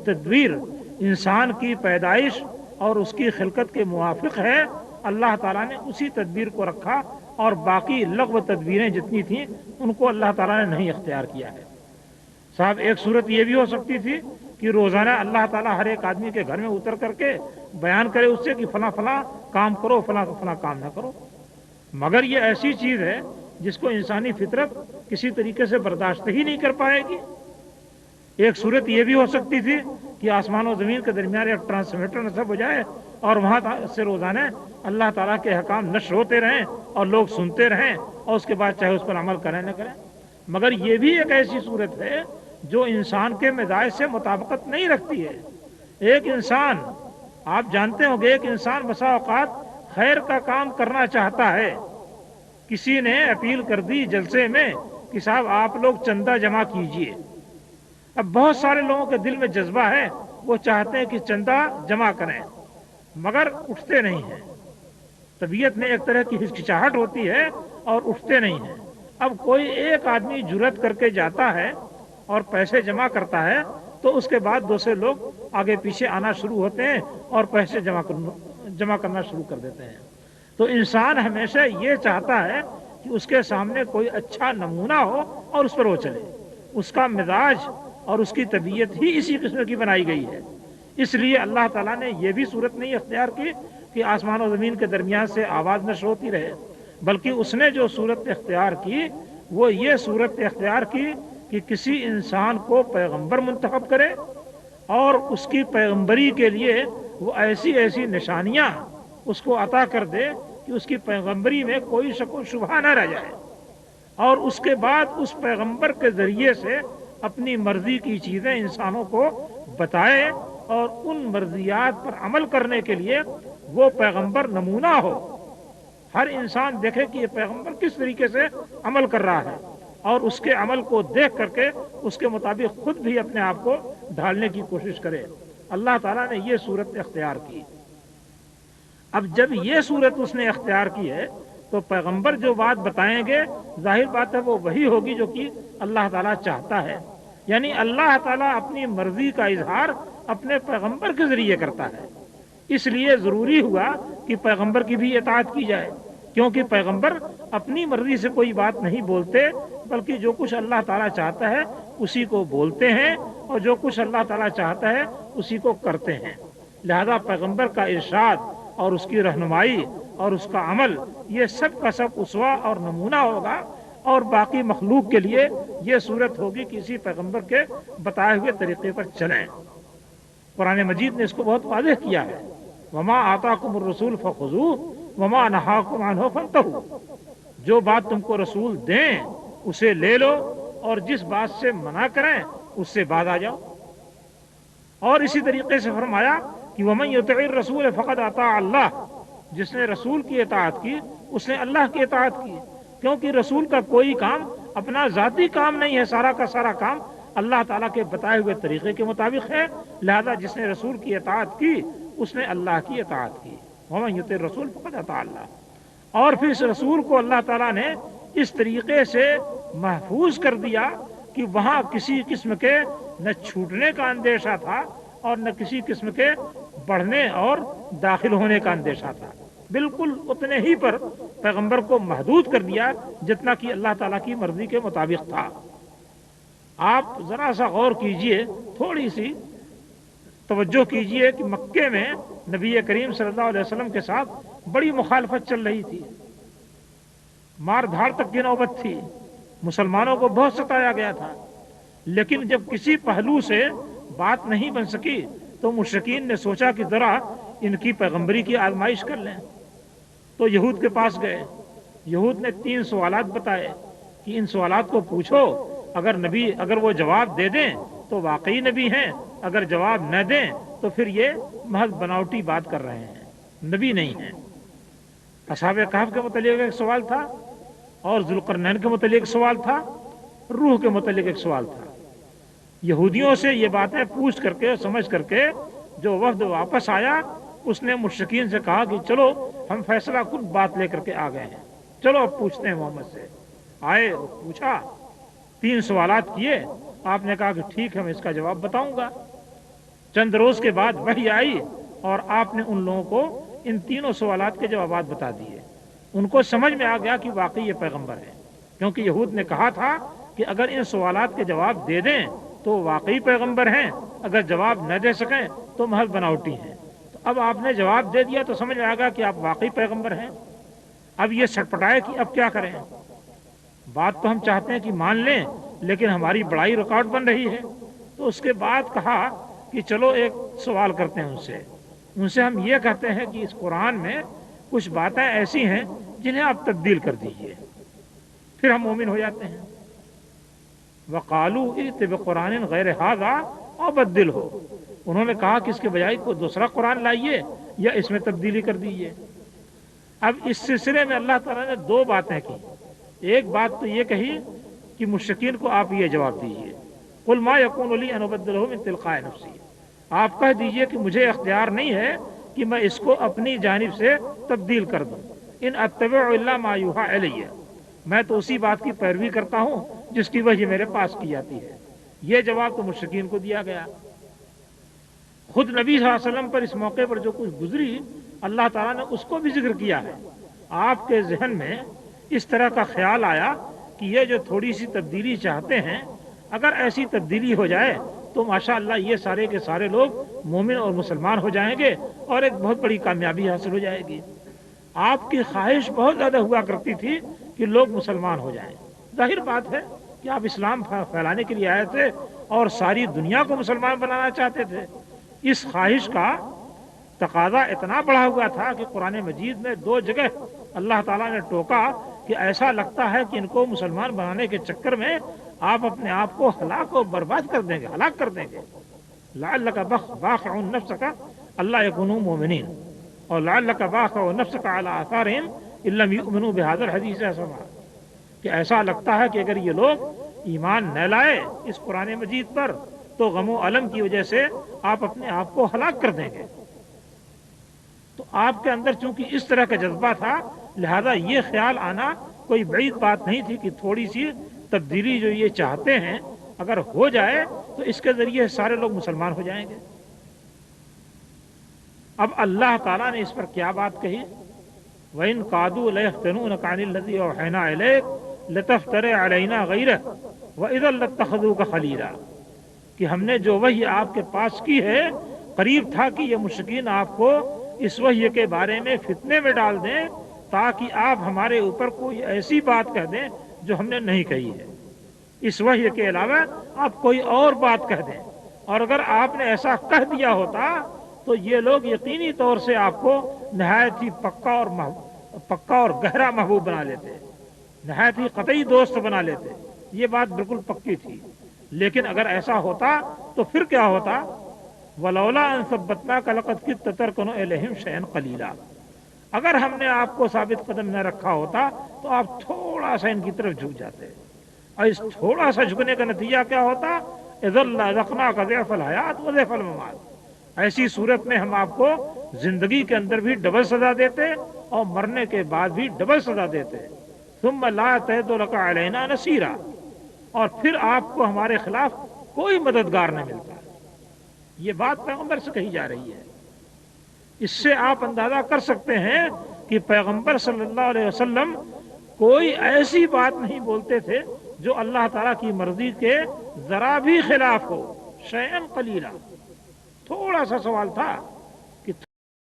تدبیر انسان کی پیدائش اور اس کی خلقت کے موافق ہے، اللہ تعالیٰ نے اسی تدبیر کو رکھا، اور باقی لغو تدبیریں جتنی تھیں ان کو اللہ تعالیٰ نے نہیں اختیار کیا ہے۔ صاحب ایک صورت یہ بھی ہو سکتی تھی کہ روزانہ اللہ تعالیٰ ہر ایک آدمی کے گھر میں اتر کر کے بیان کرے اس سے کہ فلاں فلاں کام کرو، فلاں فلاں کام نہ کرو، مگر یہ ایسی چیز ہے جس کو انسانی فطرت کسی طریقے سے برداشت ہی نہیں کر پائے گی۔ ایک صورت یہ بھی ہو سکتی تھی کہ آسمان و زمین کے درمیان ایک ٹرانسمیٹر نصب ہو جائے اور وہاں سے روزانہ اللہ تعالیٰ کے احکام نشر ہوتے رہیں اور لوگ سنتے رہیں، اور اس کے بعد چاہے اس پر عمل کریں نہ کریں، مگر یہ بھی ایک ایسی صورت ہے جو انسان کے مزاج سے مطابقت نہیں رکھتی ہے۔ ایک انسان، آپ جانتے ہوں گے، ایک انسان بسا اوقات خیر کا کام کرنا چاہتا ہے، کسی نے اپیل کر دی جلسے میں کہ صاحب آپ لوگ چندہ جمع کیجئے، اب بہت سارے لوگوں کے دل میں جذبہ ہے، وہ چاہتے ہیں کہ چندہ جمع کریں مگر اٹھتے نہیں ہیں، طبیعت میں ایک طرح کی ہچکچاہٹ ہوتی ہے اور اٹھتے نہیں ہیں۔ اب کوئی ایک آدمی جرأت کر کے جاتا ہے اور پیسے جمع کرتا ہے تو اس کے بعد دوسرے لوگ آگے پیچھے آنا شروع ہوتے ہیں اور پیسے جمع کرنا شروع کر دیتے ہیں۔ تو انسان ہمیشہ یہ چاہتا ہے کہ اس کے سامنے کوئی اچھا نمونہ ہو اور اس پر وہ چلے، اس کا مزاج اور اس کی طبیعت ہی اسی قسم کی بنائی گئی ہے۔ اس لیے اللہ تعالیٰ نے یہ بھی صورت نہیں اختیار کی کہ آسمان و زمین کے درمیان سے آواز نشر ہوتی رہے، بلکہ اس نے جو صورت اختیار کی وہ یہ صورت اختیار کی کہ کسی انسان کو پیغمبر منتخب کرے اور اس کی پیغمبری کے لیے وہ ایسی ایسی نشانیاں اس کو عطا کر دے کہ اس کی پیغمبری میں کوئی شک و شبہ نہ رہ جائے، اور اس کے بعد اس پیغمبر کے ذریعے سے اپنی مرضی کی چیزیں انسانوں کو بتائے اور ان مرضیات پر عمل کرنے کے لیے وہ پیغمبر نمونہ ہو، ہر انسان دیکھے کہ یہ پیغمبر کس طریقے سے عمل کر رہا ہے، اور اس کے عمل کو دیکھ کر کے اس کے مطابق خود بھی اپنے آپ کو ڈھالنے کی کوشش کرے۔ اللہ تعالیٰ نے یہ صورت اختیار کی۔ اب جب یہ صورت اس نے اختیار کی ہے تو پیغمبر جو بات بتائیں گے ظاہر بات ہے وہ وہی ہوگی جو کہ اللہ تعالیٰ چاہتا ہے، یعنی اللہ تعالیٰ اپنی مرضی کا اظہار اپنے پیغمبر کے ذریعے کرتا ہے، اس لیے ضروری ہوا کہ پیغمبر کی بھی اطاعت کی جائے، کیونکہ پیغمبر اپنی مرضی سے کوئی بات نہیں بولتے بلکہ جو کچھ اللہ تعالیٰ چاہتا ہے اسی کو بولتے ہیں، اور جو کچھ اللہ تعالیٰ چاہتا ہے اسی کو کرتے ہیں۔ لہذا پیغمبر کا ارشاد اور اس کی رہنمائی اور اس کا عمل یہ سب کا سب اسوہ اور نمونہ ہوگا، اور باقی مخلوق کے لیے یہ صورت ہوگی کہ اسی پیغمبر کے بتائے ہوئے طریقے پر چلیں۔ قرآن مجید نے اس کو بہت واضح کیا ہے، وما آتاکم الرسول فخذوہ وما نہاکم عنہ فانتہوا، جو بات تم کو رسول دیں اسے لے لو اور جس بات سے منع کریں اس سے باز آ جاؤ۔ اور اسی طریقے سے فرمایا کہ ومن یطع الرسول فقد اطاع اللہ، جس نے رسول کی اطاعت کی اس نے اللہ کی اطاعت کی، کیونکہ رسول کا کوئی کام اپنا ذاتی کام نہیں ہے، سارا کا سارا کام اللہ تعالیٰ کے بتائے ہوئے طریقے کے مطابق ہے، لہذا جس نے رسول کی اطاعت کی اس نے اللہ کی اطاعت کی۔ ومن یطع الرسول فقد اطاع اللہ، اور پھر اس رسول کو اللہ تعالیٰ نے اس طریقے سے محفوظ کر دیا کہ وہاں کسی قسم کے نہ چھوٹنے کا اندیشہ تھا اور نہ کسی قسم کے بڑھنے اور داخل ہونے کا اندیشہ تھا، بالکل اتنے ہی پر پیغمبر کو محدود کر دیا جتنا کہ اللہ تعالیٰ کی مرضی کے مطابق تھا۔ آپ ذرا سا غور کیجئے، تھوڑی سی توجہ کیجئے کہ مکے میں نبی کریم صلی اللہ علیہ وسلم کے ساتھ بڑی مخالفت چل رہی تھی، مار دھاڑ تک کی نوبت تھی، مسلمانوں کو بہت ستایا گیا تھا، لیکن جب کسی پہلو سے بات نہیں بن سکی تو مشرکین نے سوچا کہ ذرا ان کی پیغمبری کی آزمائش کر لیں، تو یہود کے پاس گئے، یہود نے 3 سوالات بتائے کہ ان سوالات کو پوچھو، اگر وہ جواب دے دیں تو واقعی نبی ہیں، اگر جواب نہ دیں تو پھر یہ محض بناوٹی بات کر رہے ہیں، نبی نہیں ہیں۔ اصحاب کہف کے متعلق ایک سوال تھا، اور ذوالقرنین کے متعلق ایک سوال تھا، روح کے متعلق ایک سوال تھا۔ یہودیوں سے یہ باتیں پوچھ کر کے سمجھ کر کے جو وفد واپس آیا اس نے مشرکین سے کہا کہ چلو ہم فیصلہ خود بات لے کر کے آ گئے ہیں، چلو اب پوچھتے ہیں محمد سے۔ آئے، پوچھا، 3 سوالات کیے، آپ نے کہا کہ ٹھیک ہے میں اس کا جواب بتاؤں گا۔ چند روز کے بعد وحی آئی اور آپ نے ان لوگوں کو ان تینوں سوالات کے جوابات بتا دیے. ان کو سمجھ میں آ گیا کہ واقعی یہ پیغمبر ہے، کیونکہ یہود نے کہا تھا کہ اگر ان سوالات کے جواب دے دیں تو واقعی پیغمبر ہیں، اگر جواب نہ دے سکیں تو محض بناوٹی ہیں. تو اب آپ نے جواب دے دیا تو سمجھ میں آ گیا کہ آپ واقعی پیغمبر ہیں. اب یہ سٹپٹائے کہ اب کیا کریں، بات تو ہم چاہتے ہیں کہ مان لیں لیکن ہماری بڑائی رکاوٹ بن رہی ہے. تو اس کے بعد کہا کہ چلو ایک سوال کرتے ہیں ان سے ہم یہ کہتے ہیں کہ اس قرآن میں کچھ باتیں ایسی ہیں جنہیں آپ تبدیل کر دیجئے، پھر ہم مومن ہو جاتے ہیں. وَقَالُوا ائْتِ بِقُرْآنٍ غَيْرِ هَٰذَا أَوْ بَدِّلْهُ، انہوں نے کہا کہ اس کے بجائے کوئی دوسرا قرآن لائیے یا اس میں تبدیلی کر دیجئے. اب اس سلسلے میں اللہ تعالیٰ نے دو باتیں کی. ایک بات تو یہ کہی کہ مشرکین کو آپ یہ جواب دیجئے، قُلْ مَا يَكُونُ لِي أَنْ أُبَدِّلَهُ مِنْ تِلْقَاءِ نَفْسِي، آپ کہہ دیجئے کہ مجھے اختیار نہیں ہے کہ میں اس کو اپنی جانب سے تبدیل کر دوں. ان اتبع الا ما یوحی الیہ، میں تو اسی بات کی پیروی کرتا ہوں جس کی وحی میرے پاس کی جاتی ہے. یہ جواب تو مشرکین کو دیا گیا. خود نبی صلی اللہ علیہ وسلم پر اس موقع پر جو کچھ گزری اللہ تعالیٰ نے اس کو بھی ذکر کیا ہے. آپ کے ذہن میں اس طرح کا خیال آیا کہ یہ جو تھوڑی سی تبدیلی چاہتے ہیں، اگر ایسی تبدیلی ہو جائے تو ماشاءاللہ یہ سارے کے سارے لوگ مومن اور مسلمان ہو جائیں گے اور ایک بہت بڑی کامیابی حاصل ہو جائے گی. آپ کی خواہش بہت زیادہ ہوا کرتی تھی کہ لوگ مسلمان ہو جائیں. ظاہر بات ہے کہ آپ اسلام پھیلانے کے لیے آئے تھے اور ساری دنیا کو مسلمان بنانا چاہتے تھے. اس خواہش کا تقاضا اتنا بڑھا ہوا تھا کہ قرآن مجید میں دو جگہ اللہ تعالیٰ نے ٹوکا کہ ایسا لگتا ہے کہ ان کو مسلمان بنانے کے چکر میں آپ اپنے آپ کو ہلاک و برباد کر دیں گے، ہلاک کر دیں گے. لعلک باخع نفسک الا یکونوا مؤمنین اور لعلک باخع نفسک علی آثارہم ان لم یؤمنوا بہذا الحدیث اسفا، کہ ایسا لگتا ہے کہ اگر یہ لوگ ایمان نہ لائے اس قرآن مجید پر تو غم و الم کی وجہ سے آپ اپنے آپ کو ہلاک کر دیں گے. تو آپ کے اندر چونکہ اس طرح کا جذبہ تھا لہذا یہ خیال آنا کوئی بعید بات نہیں تھی کہ تھوڑی سی تبدیلی جو یہ چاہتے ہیں اگر ہو جائے تو اس کے ذریعے سارے لوگ مسلمان ہو جائیں گے. اب اللہ تعالیٰ نے اس پر کیا بات کہی، وَإِن قَادُوا لَيَفْتِنُونَكَ عَنِ الَّذِي أَوْحَيْنَا إِلَيْكَ لِتَفْتَرِيَ عَلَيْنَا غَيْرَهُ وَإِذًا لَاتَّخَذُوكَ خَلِيلًا، کہ ہم نے جو وحی آپ کے پاس کی ہے قریب تھا کہ یہ مشرکین آپ کو اس وحی کے بارے میں فتنے میں ڈال دیں تاکہ آپ ہمارے اوپر کوئی ایسی بات کہہ دیں جو ہم نے نہیں کہی ہے، اس وحی کے علاوہ آپ کوئی اور بات کہہ دیں. اور اگر آپ نے ایسا کہہ دیا ہوتا تو یہ لوگ یقینی طور سے آپ کو نہایت ہی پکا اور گہرا محبوب بنا لیتے، نہایت ہی قطعی دوست بنا لیتے. یہ بات بالکل پکی تھی. لیکن اگر ایسا ہوتا تو پھر کیا ہوتا، وَلَوْلَا أَن ثَبَّتْنَاكَ لَقَدْ كِدتَّ تَرْكَنُ إِلَيْهِمْ شَيْئًا قَلِيلًا، اگر ہم نے آپ کو ثابت قدم نہ رکھا ہوتا تو آپ تھوڑا سا ان کی طرف جھک جاتے، اور اس تھوڑا سا جھکنے کا نتیجہ کیا ہوتا، اِذًا لَأَذَقْنَاكَ ضِعْفَ الْحَيَاةِ وَضِعْفَ الْمَمَاتِ، ایسی صورت میں ہم آپ کو زندگی کے اندر بھی ڈبل سزا دیتے اور مرنے کے بعد بھی ڈبل سزا دیتے. ثُمَّ لَا تَجِدُ لَكَ عَلَيْنَا نَصِيرًا، اور پھر آپ کو ہمارے خلاف کوئی مددگار نہ ملتا. یہ بات پیغمبر سے کہی جا رہی ہے. اس سے آپ اندازہ کر سکتے ہیں کہ پیغمبر صلی اللہ علیہ وسلم کوئی ایسی بات نہیں بولتے تھے جو اللہ تعالیٰ کی مرضی کے ذرا بھی خلاف ہو. شیئن قلیلا، تھوڑا سا سوال تھا